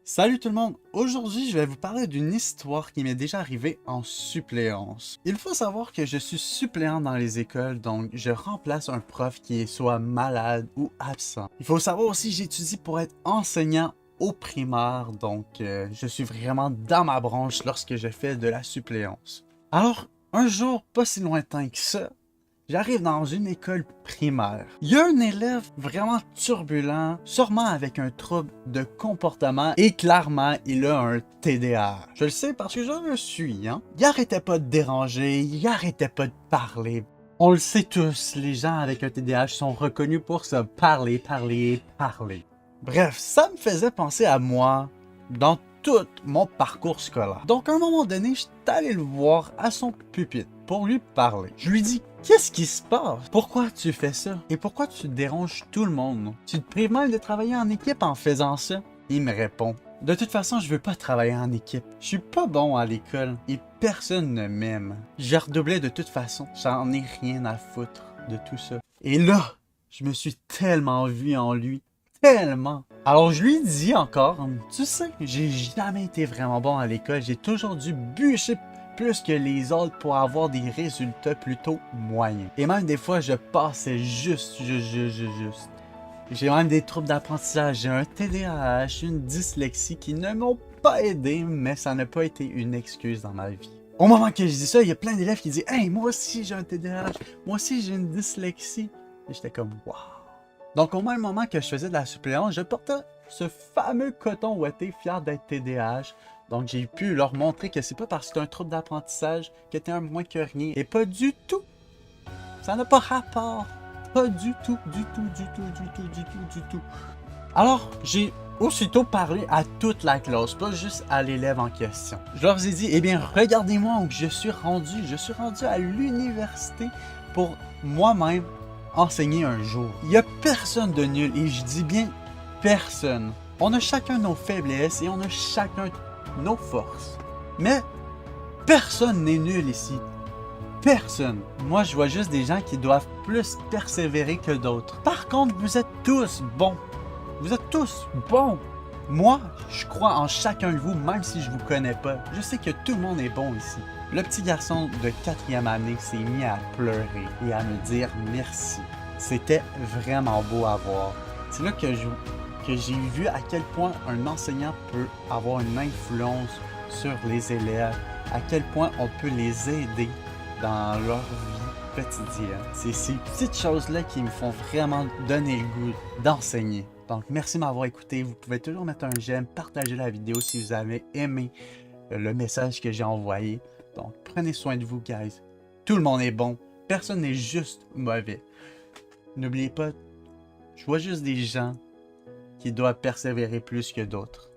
Salut tout le monde! Aujourd'hui, je vais vous parler d'une histoire qui m'est déjà arrivée en suppléance. Il faut savoir que je suis suppléant dans les écoles, donc je remplace un prof qui est soit malade ou absent. Il faut savoir aussi que j'étudie pour être enseignant au primaire, donc je suis vraiment dans ma branche lorsque je fais de la suppléance. Alors, un jour, pas si lointain que ça, j'arrive dans une école primaire. Il y a un élève vraiment turbulent, sûrement avec un trouble de comportement et clairement, il a un TDAH. Je le sais parce que je le suis, hein. Il arrêtait pas de déranger, il arrêtait pas de parler. On le sait tous, les gens avec un TDAH sont reconnus pour se parler, parler, parler. Bref, ça me faisait penser à moi dans tout mon parcours scolaire. Donc à un moment donné, je suis allé le voir à son pupitre pour lui parler. Je lui dis: qu'est-ce qui se passe? Pourquoi tu fais ça? Et pourquoi tu déranges tout le monde? Tu te prives même de travailler en équipe en faisant ça? Il me répond: de toute façon, je veux pas travailler en équipe. Je suis pas bon à l'école et personne ne m'aime. J'ai redoublé de toute façon. J'en ai rien à foutre de tout ça. Et là, je me suis tellement vu en lui. Tellement. Alors je lui dis encore: tu sais, j'ai jamais été vraiment bon à l'école. J'ai toujours dû bûcher plus que les autres pour avoir des résultats plutôt moyens. Et même des fois, je passais juste. J'ai même des troubles d'apprentissage, j'ai un TDAH, une dyslexie qui ne m'ont pas aidé, mais ça n'a pas été une excuse dans ma vie. Au moment que je dis ça, il y a plein d'élèves qui disent: hey, moi aussi j'ai un TDAH, moi aussi j'ai une dyslexie. Et j'étais comme waouh. Donc au même moment que je faisais de la suppléance, je portais ce fameux coton ouaté fier d'être TDAH. Donc j'ai pu leur montrer que c'est pas parce que tu as un trouble d'apprentissage que tu es un moins que rien. Et pas du tout. Ça n'a pas rapport. Pas du tout, du tout. Alors, j'ai aussitôt parlé à toute la classe, pas juste à l'élève en question. Je leur ai dit: eh bien, regardez-moi où je suis rendu. Je suis rendu à l'université pour moi-même enseigner un jour. Il n'y a personne de nul, et je dis bien personne. On a chacun nos faiblesses et on a chacun nos forces. Mais personne n'est nul ici. Personne. Moi, je vois juste des gens qui doivent plus persévérer que d'autres. Par contre, vous êtes tous bons. Vous êtes tous bons. Moi, je crois en chacun de vous, même si je vous connais pas. Je sais que tout le monde est bon ici. Le petit garçon de 4e année s'est mis à pleurer et à me dire merci. C'était vraiment beau à voir. C'est là que j'ai vu à quel point un enseignant peut avoir une influence sur les élèves, à quel point on peut les aider dans leur vie quotidienne. C'est ces petites choses-là qui me font vraiment donner le goût d'enseigner. Donc, merci de m'avoir écouté. Vous pouvez toujours mettre un j'aime, partager la vidéo si vous avez aimé le message que j'ai envoyé. Donc, prenez soin de vous, guys. Tout le monde est bon. Personne n'est juste mauvais. N'oubliez pas, je vois juste des gens qui doivent persévérer plus que d'autres.